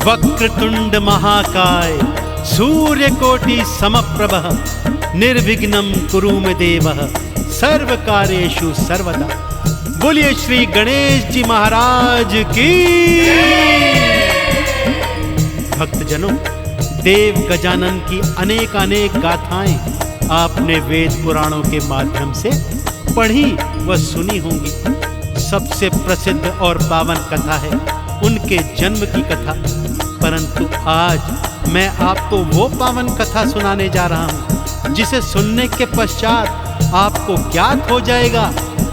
वक्रतुंड महाकाय सूर्यकोटि समप्रभ निर्विघ्नं कुरु मे देव सर्वकार्येषु सर्वदा। बोलिए श्री गणेश जी महाराज की। भक्तजनों, देव गजानन की अनेक अनेक गाथाएं आपने वेद पुराणों के माध्यम से पढ़ी व सुनी होंगी। सबसे प्रसिद्ध और पावन कथा है उनके जन्म की कथा। परंतु आज मैं आपको वो पावन कथा सुनाने जा रहा हूं जिसे सुनने के पश्चात आपको ज्ञात हो जाएगा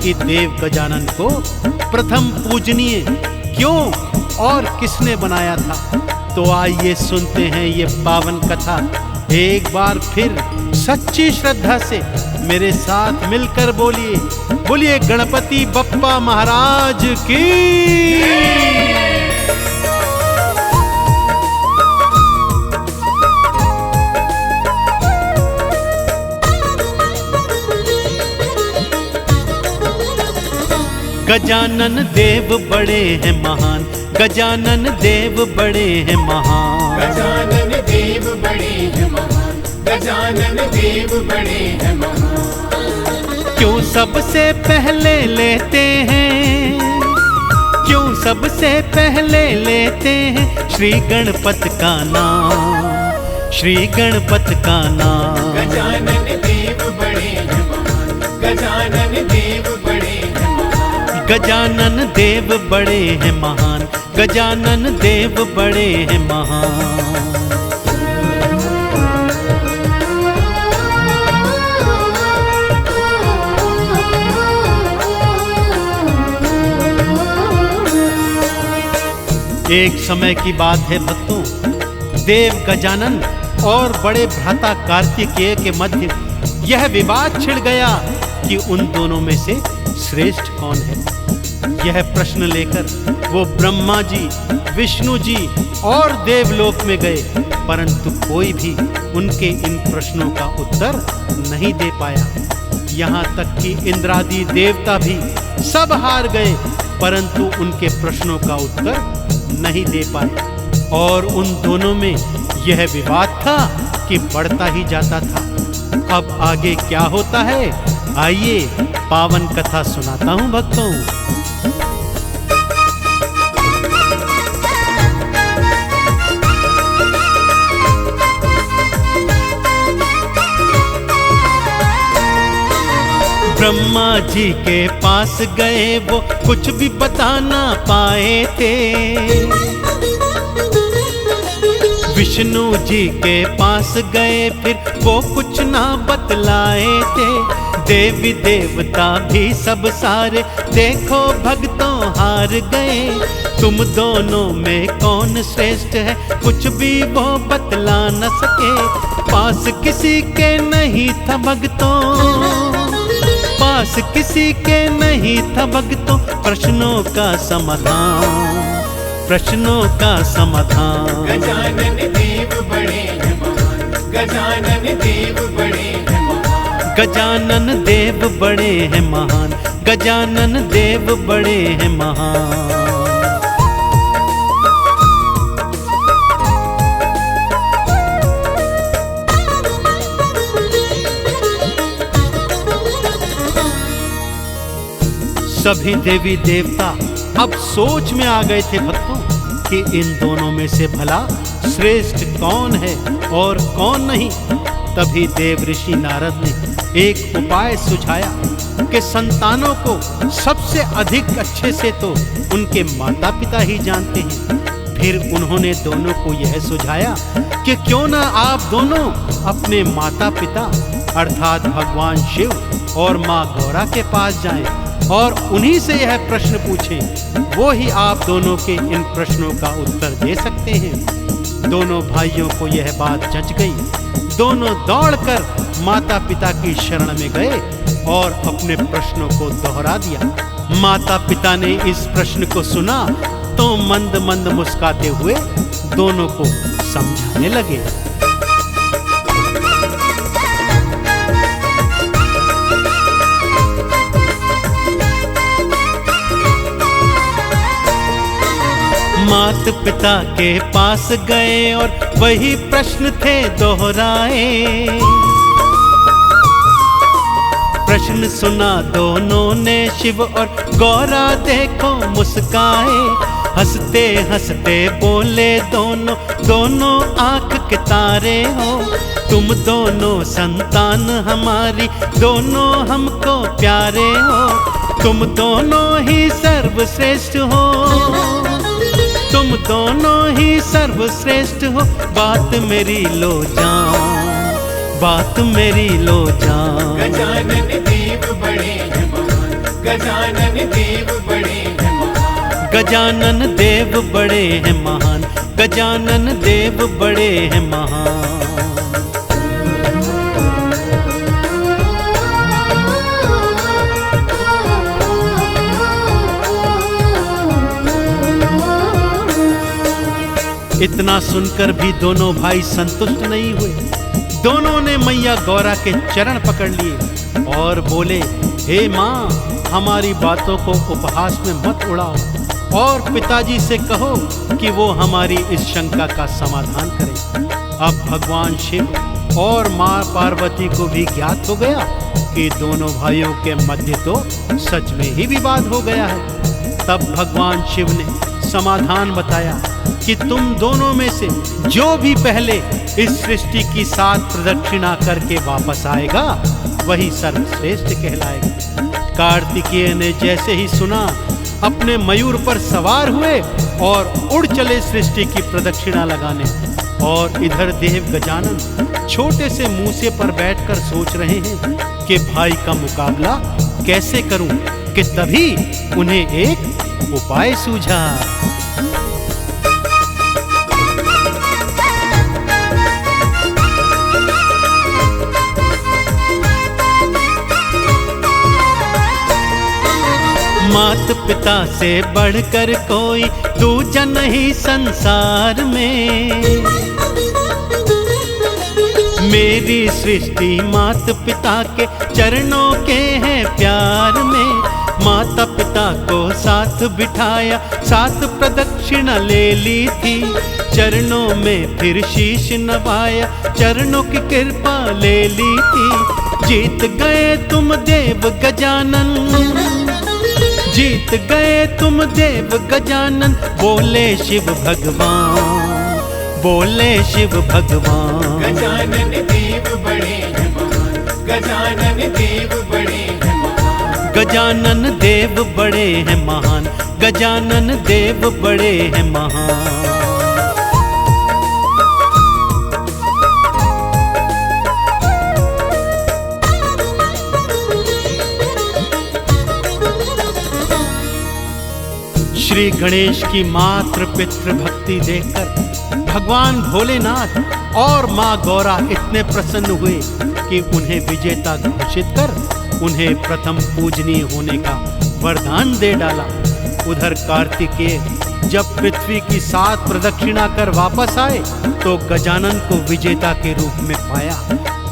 कि देव गजानन को प्रथम पूजनीय क्यों और किसने बनाया था। तो आइए सुनते हैं ये पावन कथा एक बार फिर सच्ची श्रद्धा से मेरे साथ मिलकर बोलिए, बोलिए गणपति बप्पा महाराज की। गजानन देव बड़े हैं महान, गजानन देव बड़े हैं महान, गजानन देव बड़े हैं महान, गजानन देव बड़े हैं महान। क्यों सबसे पहले लेते हैं, क्यों सबसे पहले लेते हैं श्री गणपत का नाम, श्री गणपत का नाम। गजानन देव बड़े हैं महान, गजानन देव बड़े हैं महान, गजानन देव बड़े हैं महान, गजानन देव बड़े हैं महान। एक समय की बात है भक्तों, देव गजानन और बड़े भ्राता कार्तिकेय के मध्य यह विवाद छिड़ गया कि उन दोनों में से श्रेष्ठ कौन है। यह प्रश्न लेकर वो ब्रह्मा जी, विष्णु जी और देवलोक में गए, परंतु कोई भी उनके इन प्रश्नों का उत्तर नहीं दे पाया। यहाँ तक कि इंद्रादि देवता भी सब हार गए, परंतु उनके प्रश्नों का उत्तर नहीं दे पाए। और उन दोनों में यह विवाद था कि बढ़ता ही जाता था। अब आगे क्या होता है, आइए पावन कथा सुनाता हूं भक्तों। ब्रह्मा जी के पास गए वो कुछ भी बता ना पाए थे, विष्णु जी के पास गए फिर वो कुछ ना बतलाए थे। देवी देवता भी सब सारे देखो भक्तों हार गए। तुम दोनों में कौन श्रेष्ठ है कुछ भी वो बतला न सके। पास किसी के नहीं था भक्तों, पास किसी के नहीं था भक्तों प्रश्नों का समाधान, प्रश्नों का समाधान। गजानन देव बड़े हैं महान, गजानन देव बड़े हैं महान, गजानन देव बड़े हैं महान, गजानन देव बड़े हैं महान। सभी देवी देवता अब सोच में आ गए थे भक्तों कि इन दोनों में से भला श्रेष्ठ कौन है और कौन नहीं। तभी देव ऋषि नारद ने एक उपाय सुझाया कि संतानों को सबसे अधिक अच्छे से तो उनके माता पिता ही जानते हैं। फिर उन्होंने दोनों को यह सुझाया कि क्यों ना आप दोनों अपने माता पिता अर्थात भगवान शिव और माँ गौरा के पास जाएं और उन्हीं से यह प्रश्न पूछें। वो ही आप दोनों के इन प्रश्नों का उत्तर दे सकते हैं। दोनों भाइयों को यह बात जच गई। दोनों दौड़कर माता पिता की शरण में गए और अपने प्रश्नों को दोहरा दिया। माता पिता ने इस प्रश्न को सुना तो मंद मंद मुस्कुराते हुए दोनों को समझाने लगे। मात पिता के पास गए और वही प्रश्न थे दोहराए। प्रश्न सुना दोनों ने शिव और गौरा देखो मुस्काए। हंसते हंसते बोले दोनों, दोनों आंख के तारे हो। तुम दोनों संतान हमारी, दोनों हमको प्यारे हो। तुम दोनों ही सर्वश्रेष्ठ हो, तुम दोनों ही सर्वश्रेष्ठ हो। बात मेरी लो जान, बात मेरी लो जान। गजानन देव बड़े हैं महान, गजानन देव बड़े हैं महान। गजानन देव बड़े हैं महान, गजानन देव बड़े हैं महान। इतना सुनकर भी दोनों भाई संतुष्ट नहीं हुए। दोनों ने मैया गौरा के चरण पकड़ लिए और बोले, हे माँ, हमारी बातों को उपहास में मत उड़ाओ और पिताजी से कहो कि वो हमारी इस शंका का समाधान करें। अब भगवान शिव और माँ पार्वती को भी ज्ञात हो गया कि दोनों भाइयों के मध्य तो सच में ही विवाद हो गया है। तब भगवान शिव ने समाधान बताया कि तुम दोनों में से जो भी पहले इस सृष्टि की 7 प्रदक्षिणा करके वापस आएगा वही सर्वश्रेष्ठ कहलाएगा। कार्तिकेय ने जैसे ही सुना, अपने मयूर पर सवार हुए और उड़ चले सृष्टि की प्रदक्षिणा लगाने। और इधर देव गजानन छोटे से मूसे पर बैठकर सोच रहे हैं कि भाई का मुकाबला कैसे करूं, कि तभी उन्हें एक उपाय सूझा। मात पिता से बढ़कर कोई दूजा नहीं संसार में। मेरी सृष्टि मात पिता के चरणों के हैं प्यार में। माता पिता को साथ बिठाया, 7 प्रदक्षिणा ले ली थी। चरणों में फिर शीश नवाया, चरणों की कृपा ले ली थी। जीत गए तुम देव गजानन, जीत गए तुम देव गजानन। बोले शिव भगवान, बोले शिव भगवान। गजानन देव बड़े हैं महान, गजानन देव बड़े हैं महान। गजानन देव बड़े हैं महान, गजानन देव बड़े हैं महान। श्री गणेश की मातृ पितृ भक्ति देखकर भगवान भोलेनाथ और माँ गौरा इतने प्रसन्न हुए कि उन्हें विजेता घोषित कर उन्हें प्रथम पूजनीय होने का वरदान दे डाला। उधर कार्तिकेय जब पृथ्वी की 7 प्रदक्षिणा कर वापस आए तो गजानन को विजेता के रूप में पाया।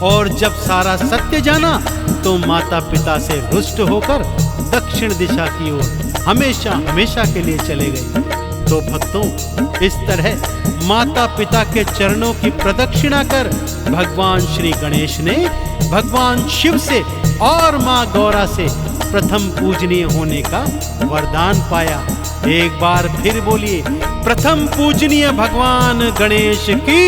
और जब सारा सत्य जाना तो माता पिता से रुष्ट होकर दक्षिण दिशा की ओर हमेशा हमेशा के लिए चले गए। तो भक्तों, इस तरह माता पिता के चरणों की प्रदक्षिणा कर भगवान श्री गणेश ने भगवान शिव से और माँ गौरा से प्रथम पूजनीय होने का वरदान पाया। एक बार फिर बोलिए, प्रथम पूजनीय भगवान गणेश की।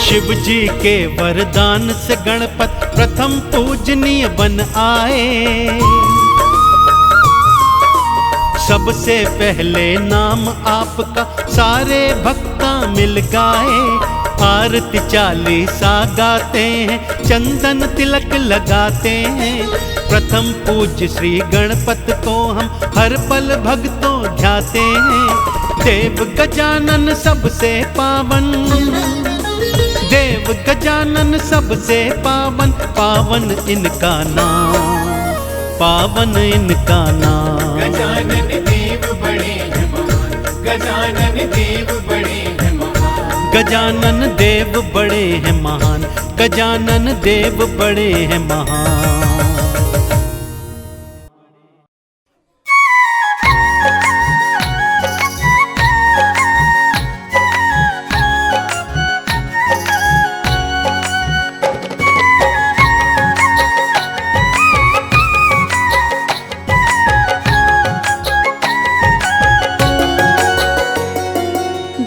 शिव जी के वरदान से गणपत प्रथम पूजनीय बन आए। सबसे पहले नाम आपका सारे भक्ता मिल गाए। आरती चालीसा गाते हैं, चंदन तिलक लगाते हैं। प्रथम पूज्य श्री गणपत को हम हर पल भक्तों ध्याते हैं। देव गजानन सबसे पावन, देव गजानन सबसे पावन। पावन इनका नाम, पावन इनका नाम। गजानन देव बड़े हैं महान, गजानन देव बड़े हैं महान। गजानन देव बड़े हैं महान, गजानन देव बड़े हैं महान।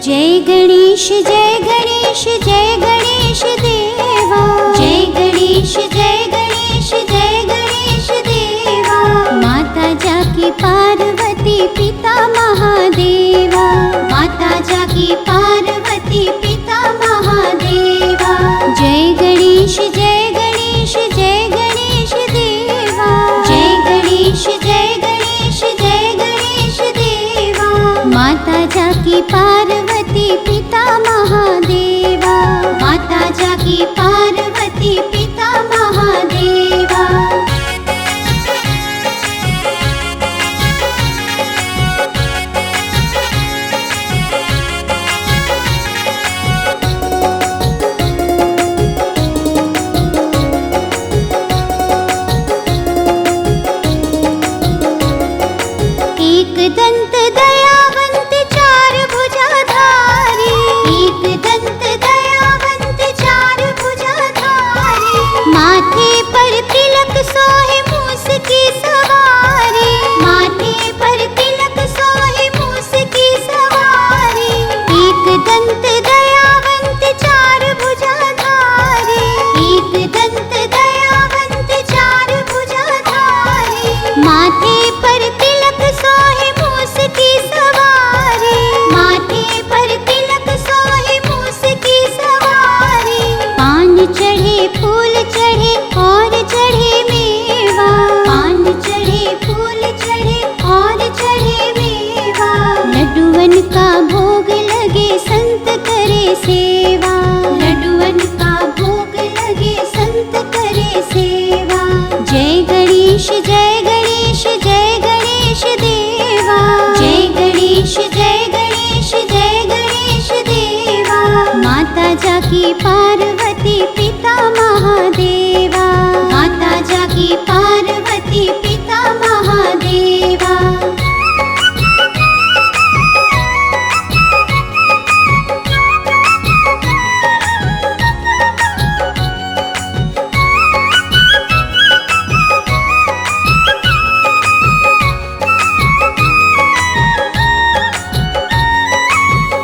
जय गणेश जय गणेश जय गणेश देवा, जय गणेश जय गणेश जय गणेश देवा। माता जाकी पार्वती पिता महादेवा, माता जाकी पार्वती पिता महादेवा। जय गणेश जय गणेश जय गणेश देवा, जय गणेश जय गणेश जय गणेश देवा। माता जाकी पार्वती पिता महादेवा, माता जाकी पार्वती पिता महादेवा। एक दंत दयावंत चार भुजाधारी, एक दंत दयावंत चार भुजाधारी। माथे पर तिलक सोहे मूस की सवारी, माथे पर तिलक सोहे मूस की सवारी। एक दंत दयावंत चार भुजाधारी, एक दंत दयावंत चार भुजाधारी। माथे पर तिलक सोहे मूस की सवारी, माथे पर तिलक सोहे मूस की सवारी। पान चढ़े फूल चढ़े और चढ़े मेवा, पान चढ़े फूल चढ़े और चढ़े मेवा। लड्डुअन का भोग लगे संत करे सेवा, लड्डुअन का भोग लगे संत करे सेवा। जय गणेश जय गणेश जय गणेश देवा, जय गणेश जय गणेश जय गणेश देवा। माता जाकी पार्वती पिता महादेवा, माता जाकी पार्वती पिता महादेवा।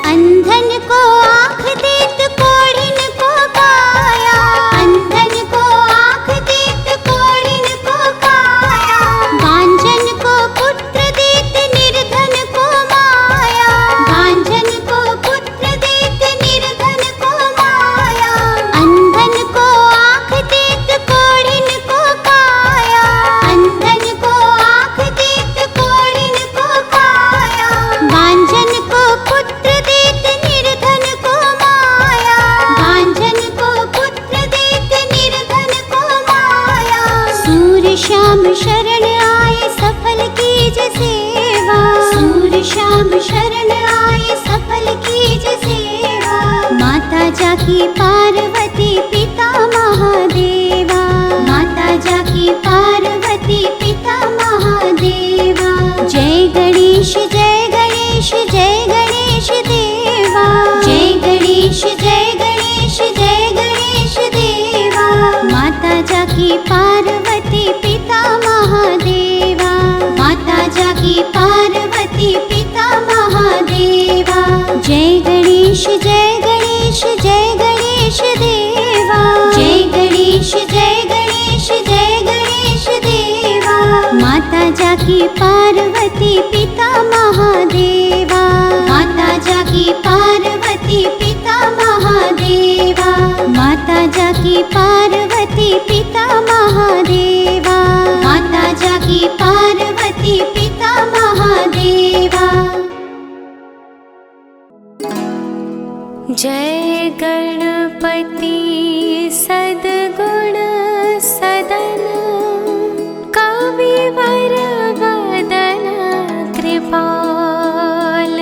अंधन को आँख देत कोढ़िन को काया, अंधन को आँख देत कोढ़िन को काया। गांजन को पुत्र देत निर्धन को माया, गांजन को पुत्र देत निर्धन को माया। अंधन को आँख देत कोढ़िन को काया, अंधन को आँख देत कोढ़िन को काया। गांजन को पुत्र देत निर्धन को माया, गांजन को पुत्र देत निर्धन को माया। सूर्य श्याम शरण आए सफल कीज सेवा, सूर्य श्याम शरण आए सफल कीज सेवा। माता जाकी पार्वती पिता महादेवा, माता जाकी पार्वती पिता महादेवा। जय गणेश जय गणेश जय गणेश देवा, जय गणेश जय गणेश जय गणेश देवा। माता जाकी पार्वती पिता महादेवा, माता जाकी पार्वती पिता महादेवा। जय गणेश जय गणेश जय गणेश देवा, जय गणेश जय गणेश जय गणेश देवा। माता जाकी पार्वती पिता महादेवा, माता जाकी पार्वती पिता महादेवा। माता जाकी पार्वती पिता महादेवा, माता जाकी पार्वती पिता महादेवा। जय गणपति सद्गुण सदन, कविवर वदन कृपाल।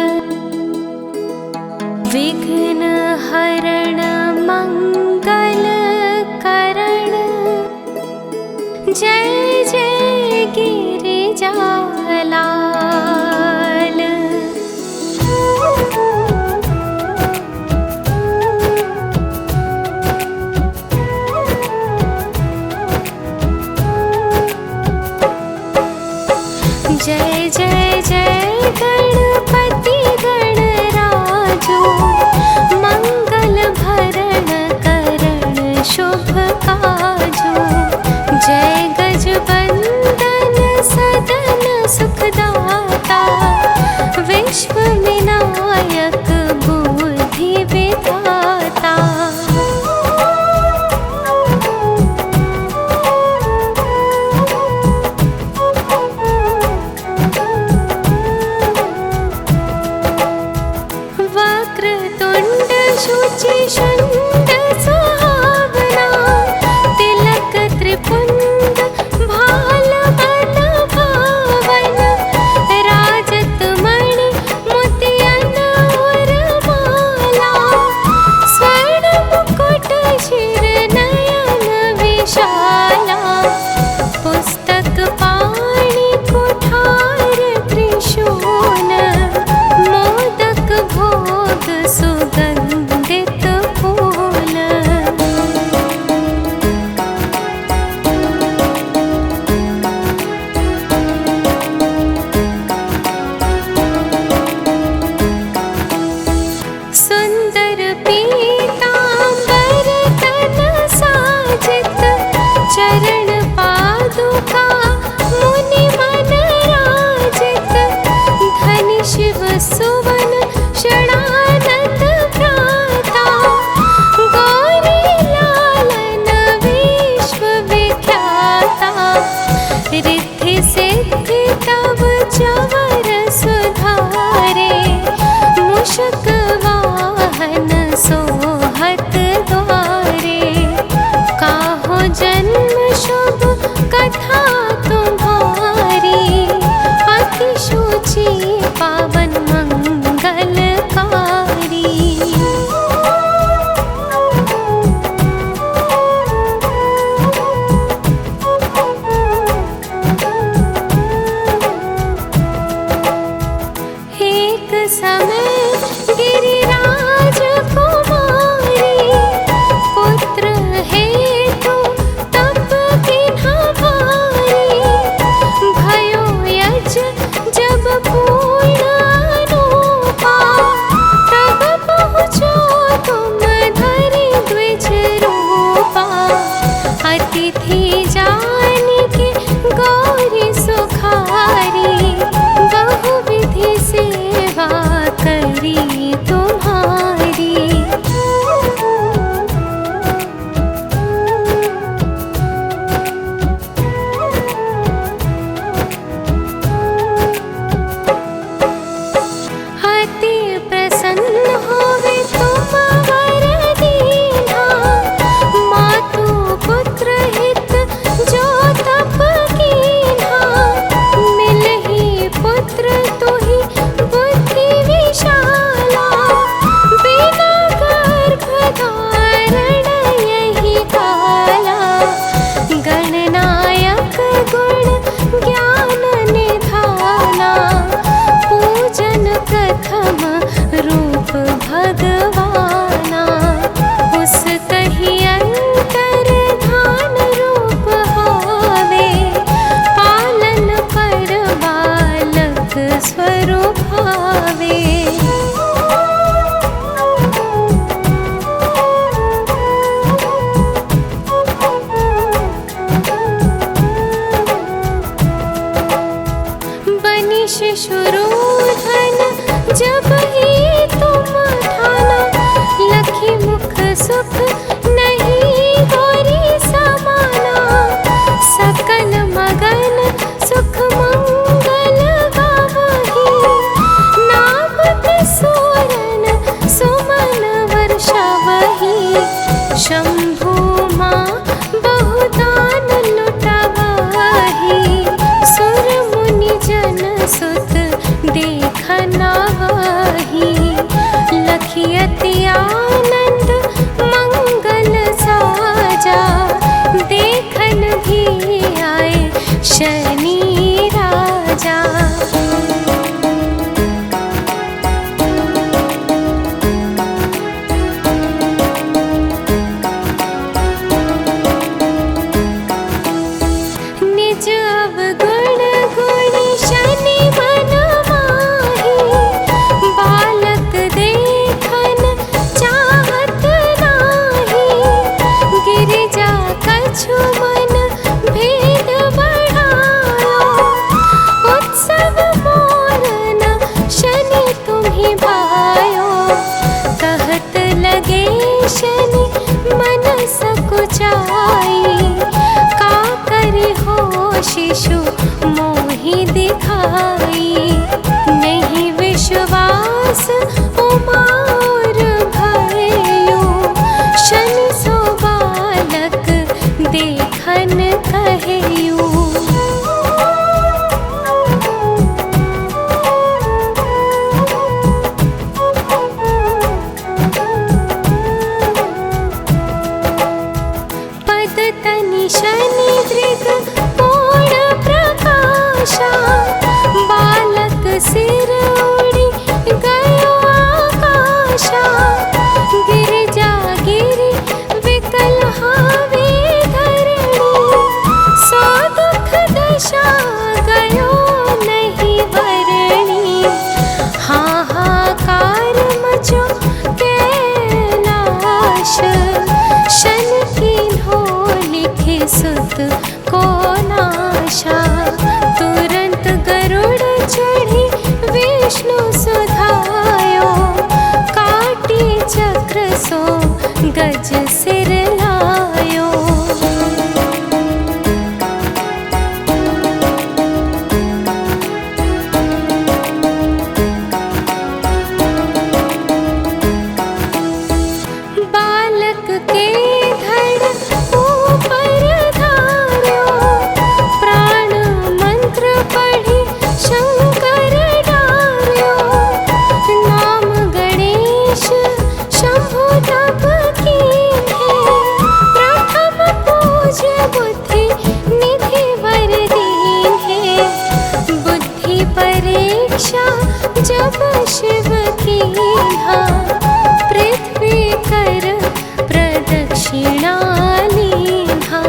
विघ्न जाई। का करी हो शिशु मोहि दिखाई। नहीं विश्वास उमार भयो, शनि सो बालक देखन कहयू। पद तनि शनि दृग पूर्ण प्रकाशा, बालक सिर उड़ी गयो आकाशा। गिरिजा गिरि विकल हावे धरणी, सो दुख दशा गयो नहीं वरणी। हाहाकार मचो कैलाश, शनि कीन्हो लिखे सुत को नाशा। तुरंत गरुड़ चढ़ी विष्णु सुधायो, काटी चक्र सो गज सिर लायो। बालक के धड़ ऊपर धार्यो, प्राण मंत्र पढ़ी शंकर डार्यो। नाम गणेश शंभु तप कीन्हे, प्रथम पूज्य बुद्धि निधि वर दीन्हे। बुद्धि परीक्षा जब शिव कीन्हा, पृथ्वी कर प्रदक्षिणा लीन्हा।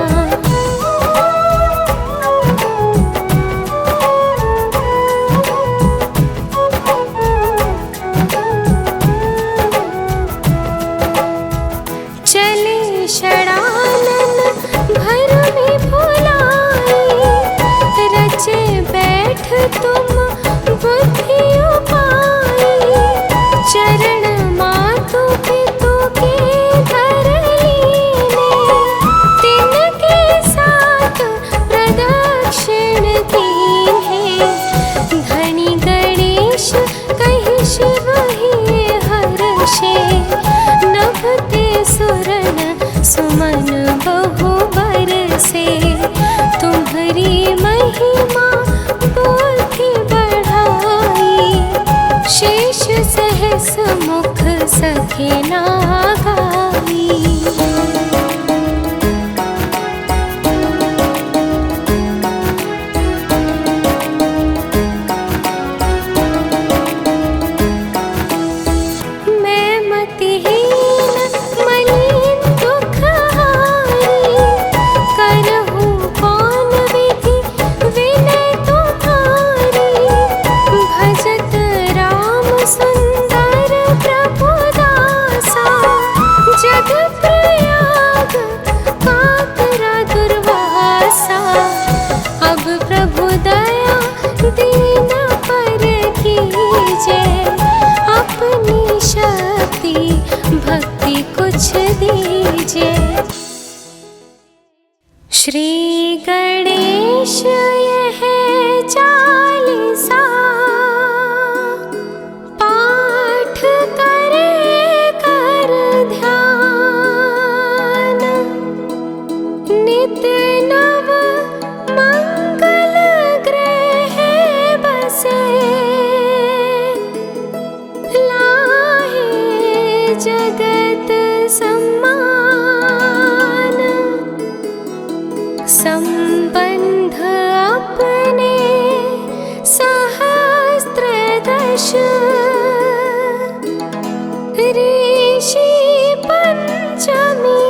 चले षडानन भर में भुलाई, रचे बैठ तुम बुद्धि उपाई। चरण मातु पितु के धर लीने, तिनके साथ प्रदक्षिण कीन्हे। धनी गणेश कहि शिव ही हर्षे, नभते सुरन सुमन बहु बरसे। तुम्हरी महिमा बुद्धि बढ़ाई, शेष सहस मुख सखे ना गाई। मैं मतिहीन मलिन दुख हारी, करहूँ कौन विधि विनय तुम्हारी। भजत राम सुंदर प्रभु दासा, जग प्रयाग काकरा दुर्वासा। अब प्रभु दया दीन पर कीजे, अपनी शक्ति भक्ति कुछ दीजे। श्री गणेश यह चालीसा, पाठ करे कर ध्यान। नित नव मंगल ग्रह बसे, लाहे जगत सम्मान। संबंध अपने सहस्त्रदश, ऋषि पंचमी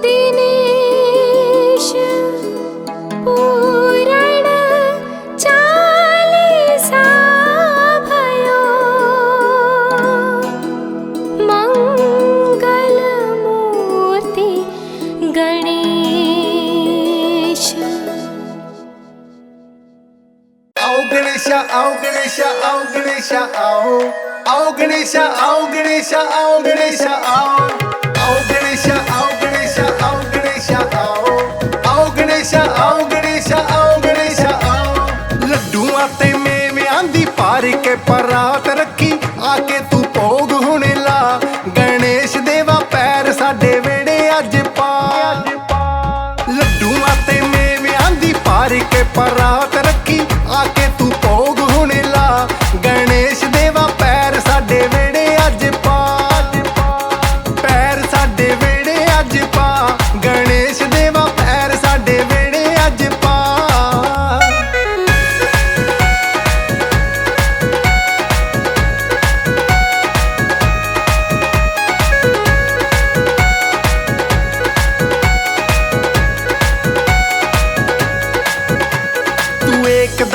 दिनेश। पूरण चालीसा भयो, मंगल मूर्ति गणेश। आओ गणेशा आओ गणेशा आओ गणेशा आओ। आओ गणेशा आओ गणेशा आओ गणेशा आओ। आओ गणेशा आओ गणेशा आओ गणेशा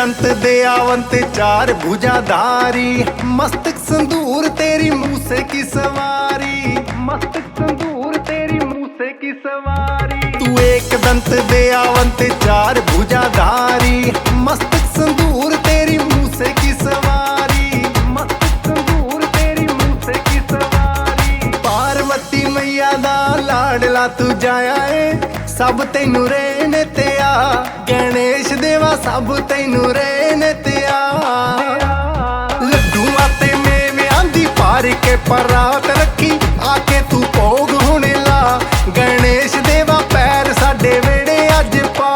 दंत दयावंत चार भुजाधारी, मस्तक संदूर तेरी मूसे की सवारी, मस्तक संदूर तेरी मूसे की सवारी। तू एक दंत दयावंत चार भुजाधारी, मस्तक संदूर तेरी मूसे की सवारी, मस्तक संदूर तेरी मूसे की सवारी। पार्वती मैया दा लाडला तू जाया है, सब तैनू रेन ते आ। गणेश देवा सब तैनू रेन ते आ। लड्डूआं ते मेविआं दी पार के परात रखी, आके तू भोग हुणे ला। गणेश देवा पैर साडे वेड़े अज पा।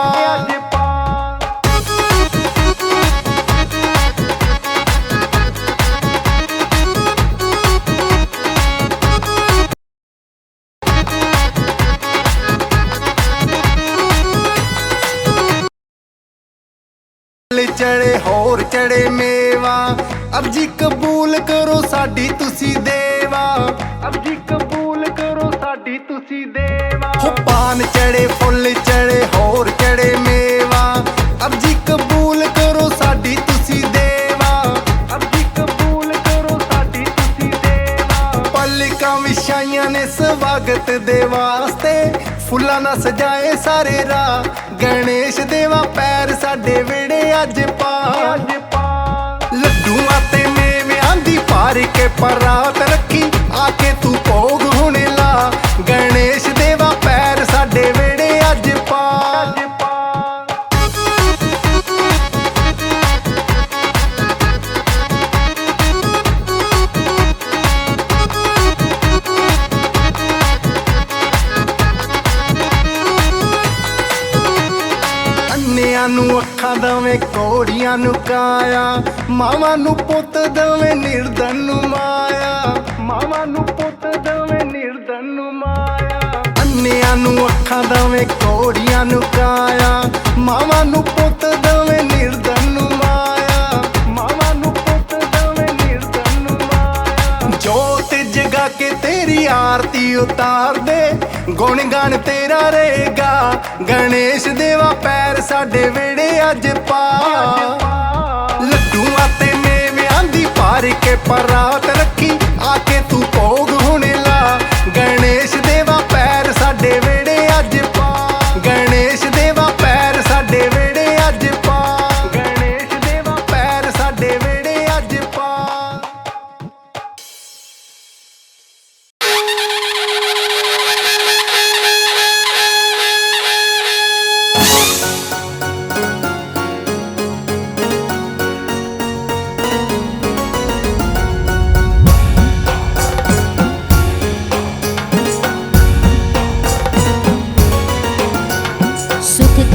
चढ़े होर चढ़े मेवा, अब जी कबूल करो साडी तुसी देवा, अब जी कबूल करो साडी तुसी देवा। हो पान चढ़े फुल चढ़े होर चढ़े मेवा, अब जी कबूल करो साडी तुसी देवा, अब जी कबूल करो साडी तुसी देवा। पलकां विछाइयां ने स्वागत दे वास्ते, फुल्लां ना सजाए सारे राह। गणेश देवा पैर साडे वेड़े अज पा। लड्डूआं ते मेविआं दी पार के परात रखी, आके तू भोग हुणे ला। गणेश देवा पैर साडे वेड़े अज पा। ਅੰਨਿਆਂ ਨੂੰ ਅੱਖਾਂ ਦਵੇਂ ਕੋੜੀਆਂ ਨੂੰ ਕਾਇਆ, ਮਾਵਾਂ ਨੂੰ ਪੁੱਤ ਦਵੇਂ ਨਿਰਧਨ ਨੂੰ ਮਾਇਆ, ਮਾਵਾਂ ਨੂੰ ਪੁੱਤ ਦਵੇਂ ਨਿਰਧਨ ਨੂੰ ਮਾਇਆ। ਅੰਨਿਆਂ ਨੂੰ ਅੱਖਾਂ ਦਵੇਂ ਕੋੜੀਆਂ ਨੂੰ ਕਾਇਆ, ਮਾਵਾਂ ਨੂੰ ਪੁੱਤ ਦਵੇਂ ਨਿਰਧਨ ਨੂੰ ਮਾਇਆ, ਮਾਵਾਂ ਨੂੰ ਪੁੱਤ ਦਵੇਂ ਨਿਰਧਨ ਨੂੰ ਮਾਇਆ। ਜੋਤ ਜਗਾ ਕੇ ਤੇਰੀ ਆਰਤੀ ਉਤਾਰ ਦੇ, ਗੁਣ ਗਾਣ ਤੇਰਾ ਰਹੇਗਾ। ਗਣੇਸ਼ ਦੇਵਾ ਪੈਰ ਸਾਡੇ ਵੇੜੇ ਅੱਜ ਪਾ। ਲੱਡੂਆਂ ਤੇ ਮੇਵਿਆਂ ਦੀ ਪਾਰ ਕੇ ਪਰਾਤ ਰੱਖੀ, ਆਕੇ ਤੂੰ ਭੋਗ ਹੁਣੇ ਲਾ। ਗਣੇਸ਼ ਦੇਵਾ ਪੈਰ ਸਾਡੇ ਵੇੜੇ ਅੱਜ ਪਾ। ਗਣੇਸ਼ ਦੇਵਾ ਪੈਰ ਸਾਡੇ ਵੇੜੇ ਅੱਜ ਪਾ। ਗਣੇਸ਼ ਦੇਵਾ ਪੈਰ ਸਾਡੇ ਵੇੜੇ ਅੱਜ ਪਾ।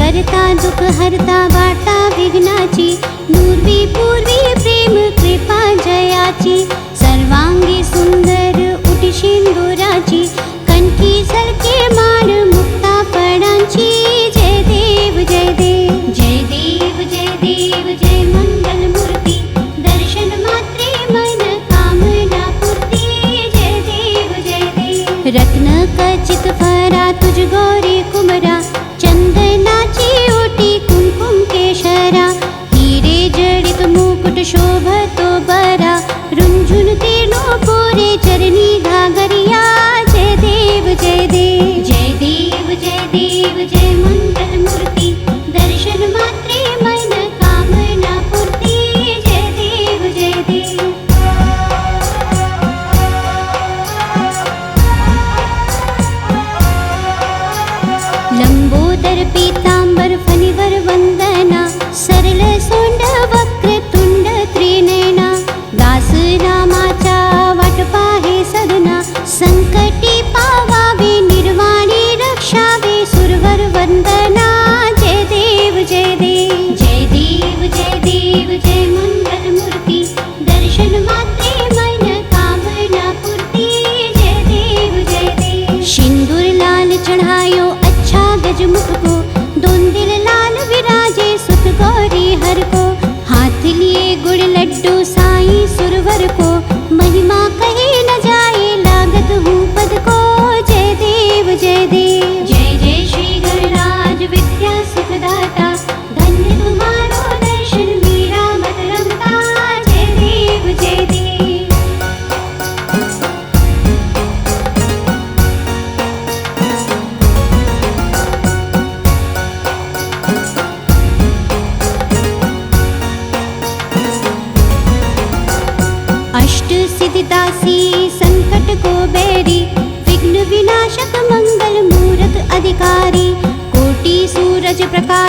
करता दुख हरता वार्ता विघ्नाची, नुर्वी पूर्वी प्रेम कृपा जयाची। सर्वांगी सुंदर उटी सिंदुराची, कणकी सरके माळ मुक्ता फळांची। जय देव जय देव जय देव जय देव जय मंगल मूर्ती, दर्शन मात्रे मन कामना पूर्ती। जय देव जय देव रत्न खचित फरा तुझ गौरी कुमरा, चंदनाची ओटी कुमकुम केशरा। हीरे जडित मुकुट शोभतो बरा, रुंझुन तीर्णो पोरे चरणी घागरिया। जय देव जय देव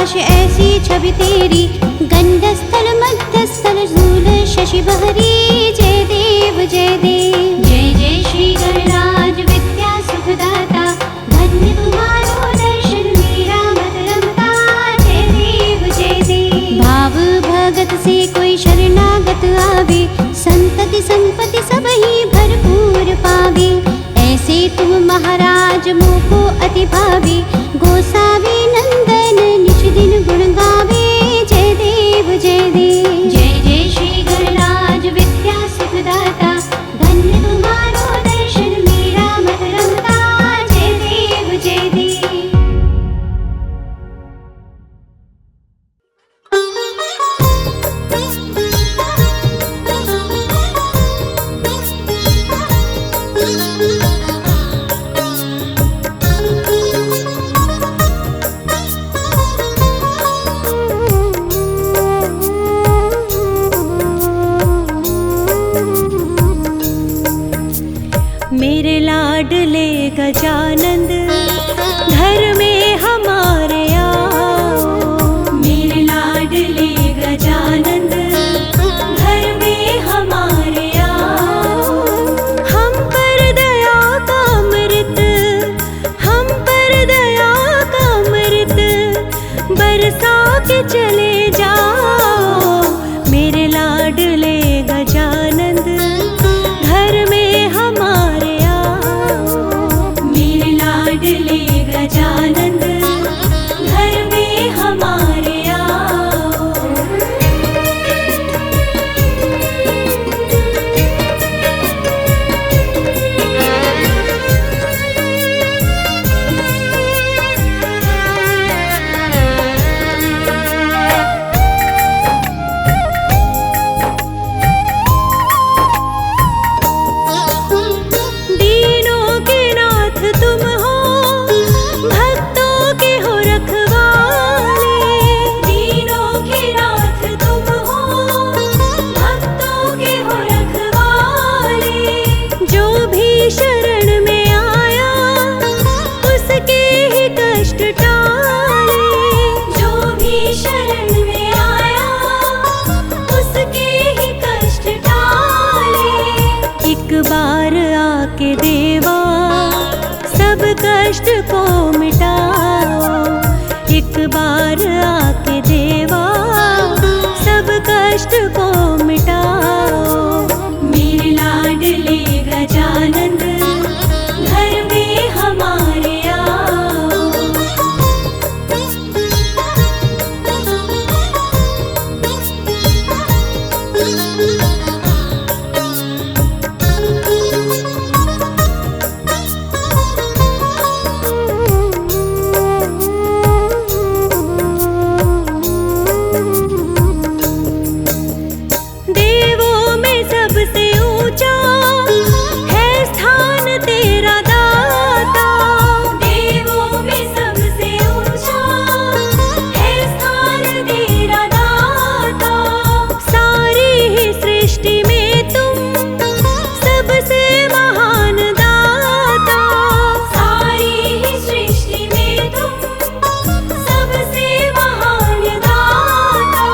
आकाश ऐसी छवि तेरी, गंडस्थल मध्यस्थल शूल शशि बहरी। जय देव जय देव। जय जय श्री गणराज विद्या सुखदाता, धन्य तुम्हारो दर्शन मेरा मत रमता। जय देव जय देव। भाव भगत से कोई शरणागत आवे, संतति संपत्ति सब ही भरपूर पावे। ऐसे तुम महाराज मोको अति भावे, गोसावी नंदन निज दिन गुण गावे। जय देव जय देव। जय जय श्री गणराज विद्या सुखदाता, धन्य तुम्हारो दर्शन मेरा मत रमता। जय देव जय देव। मेरे लाडले गजानंद घर में हमारे आओ। मेरे लाडले गजानंद घर में हमारे आओ। हम पर दया का अमृत, हम पर दया का अमृत बरसा के चले जाओ। मेरे लाडले गजानंद घर में हमारे आओ। मेरे लाडले गजानंद घर में हमारे आओ। दीनों के नाथ तुम हो, भक्तों के हो रखवाले। दीनों के नाथ तुम हो, भक्तों के हो रखवाले। जो भी शरण में आया उसके ही कष्ट टाले। जो भी शरण में आया उसके ही कष्ट टाले। एक बार आके देवा सब कष्ट को मिटाओ। एक बार आके देवा सब कष्ट को मिटाओ। मेरे लाडले गजानंद घर में हमारे आओ। देवों में सबसे ऊंचा है स्थान तेरा दाता। देवों में सबसे ऊंचा है स्थान तेरा दाता। सारी ही सृष्टि में तुम सबसे महान दाता। सारी ही सृष्टि में तुम सबसे महान दाता।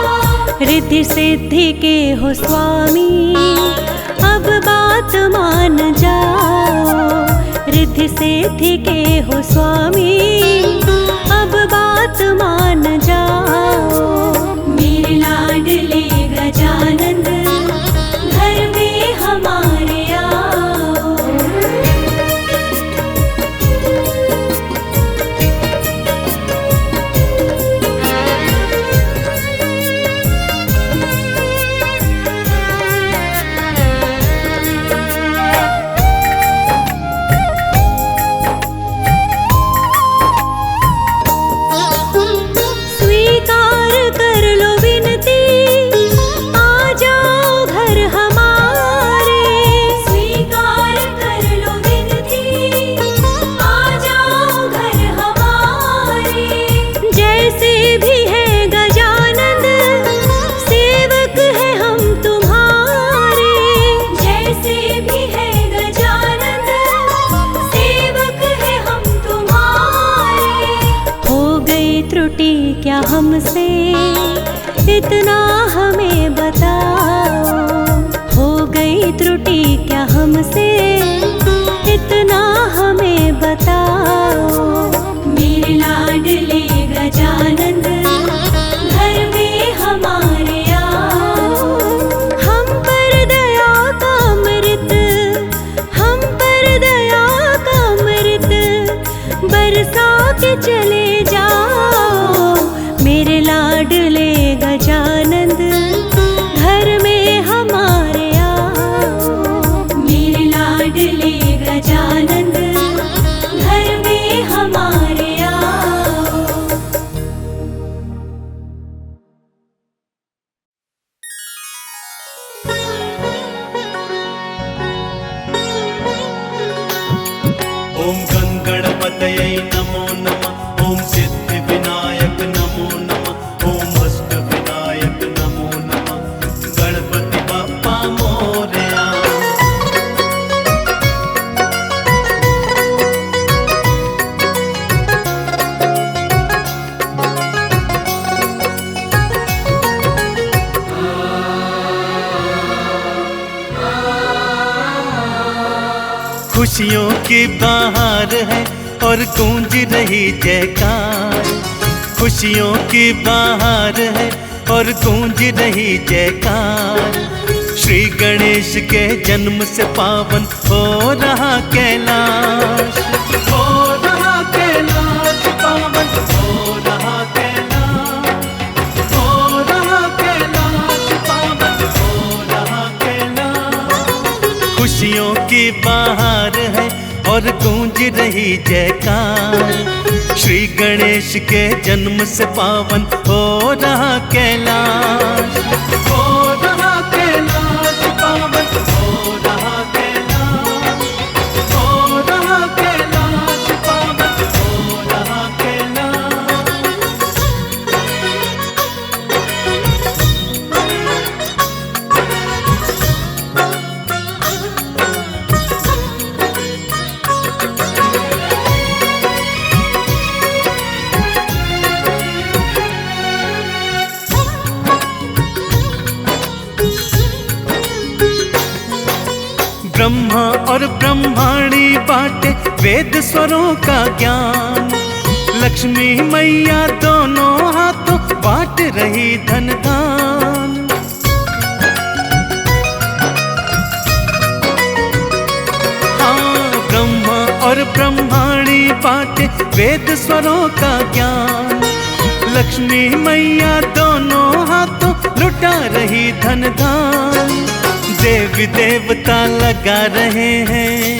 रिद्धि सिद्धि के हो स्वामी अब बात मान जाओ। रिद्धि सिद्धि के हो स्वामी अब बात मान जाओ। मेरे लाडले गजानंद घर में हमारे आओ। त्रुटि क्या हमसे, इतना हमें बताओ। हो गई त्रुटि क्या हमसे, इतना हमें बताओ। मेरे लाडले गजानंद घर में हमारे आओ। हम पर दया का अमृत, हम पर दया का अमृत बरसा के चले जाओ। मेरे लाडले गजानंद घर में हमारे आओ। मेरे लाडले गजानंद घर में हमारे आओ। ओम गणपतये नमो नमः। ओम सिद्धि विनायक नमो नमः। ओम अष्ट विनायक नमो नमः। गणपति बप्पा मोरया। खुशियों की बहार है और गूंज रही जयकार। खुशियों की बहार है और गूंज रही जयकार। श्री गणेश के जन्म से पावन हो रहा कैलाश। हो रहा कैलाश पावन, हो रहा कैलाश। हो रहा कैलाश पावन, हो रहा कैलाश। खुशियों की बहार है और गूंज रही जयकार। श्री गणेश के जन्म से पावन हो रहा कैलाश। हो रहा कैलाश पावन, हो रहा कैलाश। हो रहा कैलाश पावन, हो रहा कैलाश। ब्रह्मा और ब्रह्माणी बाटे वेद स्वरों का ज्ञान। लक्ष्मी मैया दोनों हाथों बांट रही धन दान। हाँ, ब्रह्मा और ब्रह्माणी बाटे वेद स्वरों का ज्ञान। लक्ष्मी मैया दोनों हाथों लुटा रही धन दान। देवी देवता लगा रहे हैं,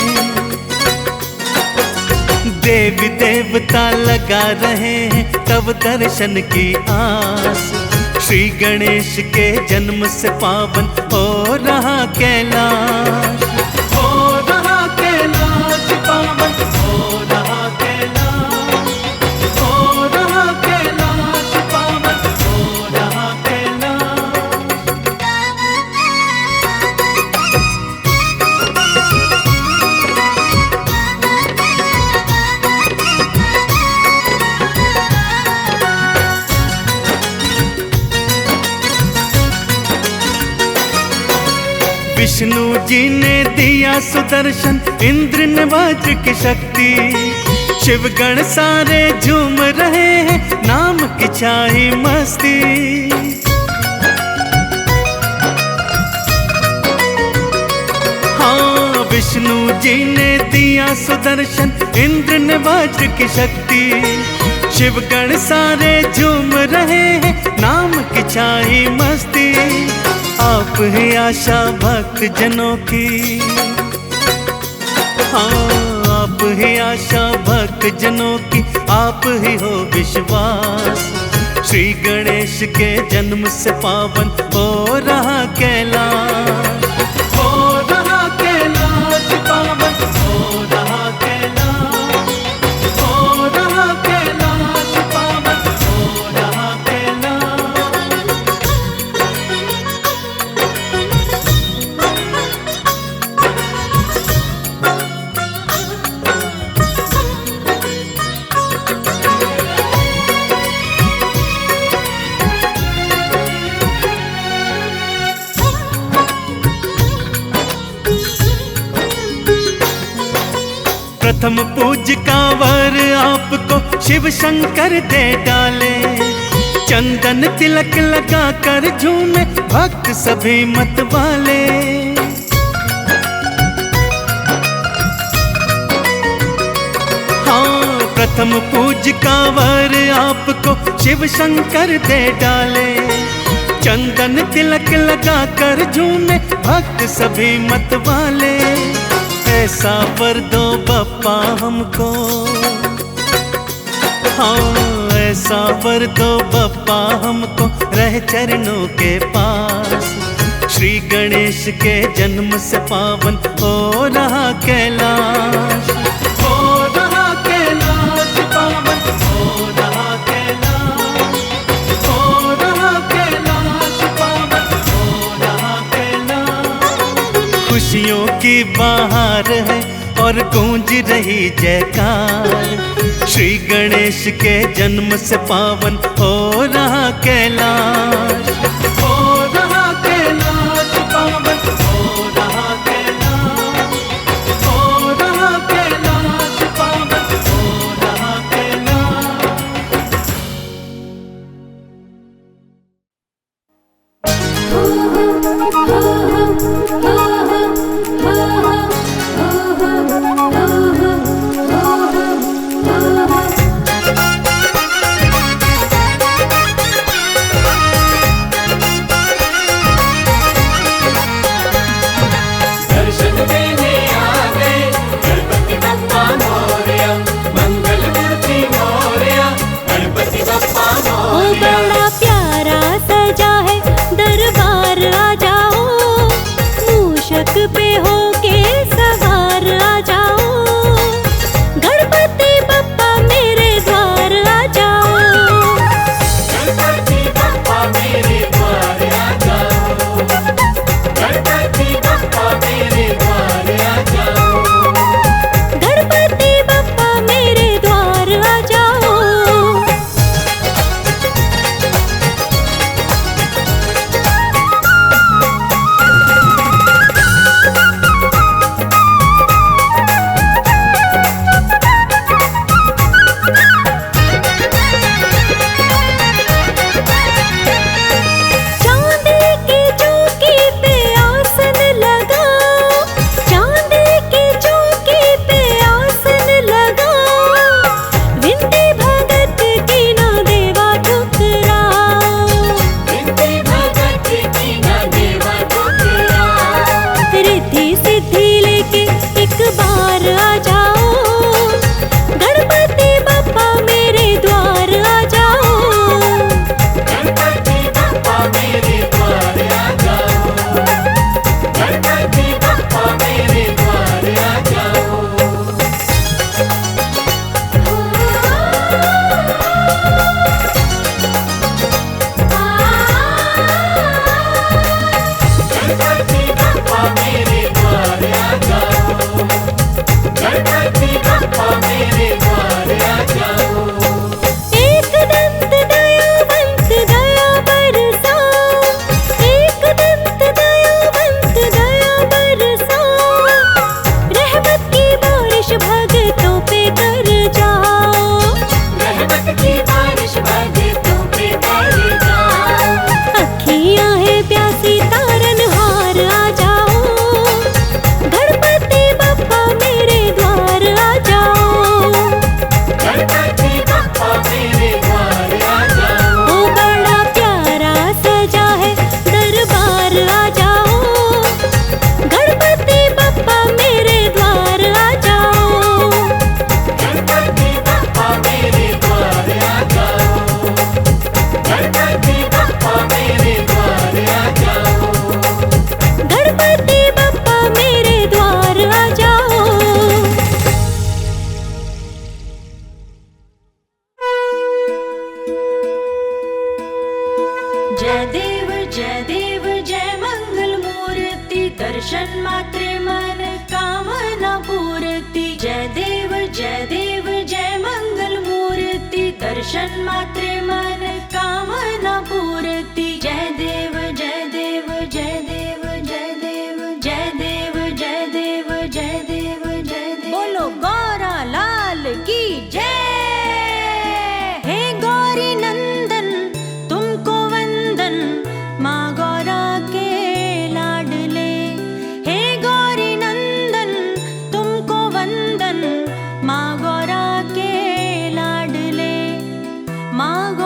देवी देवता लगा रहे हैं तब दर्शन की आस। श्री गणेश के जन्म से पावन हो रहा कैलाश। हो रहा कैलाश पावन, हो रहा कैलाश। हो रहा कैलाश पावन, हो रहा कैलाश। विष्णु जी ने दिया सुदर्शन, इंद्र ने वज्र की शक्ति। शिवगण सारे झूम रहे हैं, नाम की छाई मस्ती। हाँ, विष्णु जी ने दिया सुदर्शन, इंद्र ने वज्र की शक्ति। शिवगण सारे झूम रहे हैं, नाम की छाई मस्ती। आप ही आशा भक्त जनों की। हाँ, आप ही आशा भक्त जनों की, आप ही हो विश्वास। श्री गणेश के जन्म से पावन हो रहा कैलाश। हो रहा कैलाश पावन, हो रहा कैलाश। हो रहा कैलाश पावन, हो रहा कैलाश। प्रथम पूज्य कांवर आपको शिव शंकर दे डाले, चंदन तिलक लगा कर झूमे भक्त सभी मत वाले। हाँ, प्रथम पूज्य कांवर आपको शिव शंकर दे डाले, चंदन तिलक लगा कर झूमे भक्त सभी मत वाले। ऐसा वर दो बप्पा हमको, हाँ ऐसा वर दो बप्पा हमको, रह चरणों के पास। श्री गणेश के जन्म से पावन हो रहा कैलाश, हो रहा कैलाश पावन, हो रहा कैलाश, हो रहा कैलाश पावन, हो रहा कैलाश। खुशियों की बहार है और गूंज रही जयकार, श्री गणेश के जन्म से पावन हो रहा कैलाश, हो रहा कैलाश पावन, हो रहा कैलाश, हो रहा कैलाश पावन, हो रहा कैलाश। दर्शन देने आ गए गणपति बप्पा मोरया, मंगल मूर्ति मोरया, गणपति बप्पा ओ मोरया। बड़ा प्यारा सजा है दरबार, आ जाओ मूषक पे होके सवार, आ जाओ गणपति बप्पा मेरे द्वार, आ जाओ। गणपति बप्पा मेरे द्वार आ जाओ, गणपति बप्पा मेरे द्वार आ जाओ। गणपति बप्पा मेरे द्वार, आ जाओ। चांदी की चौकी पे आसन लगाओ, चांदी की चौकी पे आसन लगाओ, विनती भगत की ना देवा ठुकराओ, विनती भगत की न देवा ठुकराओ। रिद्धि सिद्धि लेके एक बार आ जाओ, गणपति बप्पा मेरे द्वार, आ जाओ। गणपति बप्पा मेरे द्वार आ जाओ, गणपति बप्पा मेरे द्वार आ जाओ। गणपति बप्पा मेरे द्वार आ जाओ, गणपति बप्पा मेरे द्वार आ जाओ। एक दंत दयावंत दया बरसाओ, एक दंत दयावंत दया बरसाओ, रहमत की बारिश भगतों पे कर जाओ, रहमत की बारिश भगतों पे कर जाओ। अखियां है प्यासी तारनहार, आ जाओ गणपति बप्पा मेरे द्वार, आ जाओ। गणपति बप्पा मेरे द्वार आ जाओ। ओ बड़ा प्यारा सजा है दरबार, आ जाओ गणपति बप्पा मेरे द्वार, आ जाओ। गणपति बप्पा मेरे द्वार आ जाओ, गणपति बप्पा मेरे द्वार आ जाओ। गणपति बप्पा मेरे द्वार, आ जाओ। जय देव जय मंगल मूर्ति, दर्शन मात्र मन कामना पूर्ति। जय देव जय मंगल मूर्ति, दर्शन मात्र मन कामना पूर्ति। जय देव जय देव जय देव जय देव जय देव जय देव जय देव जय देव। बोलो गौरा मागो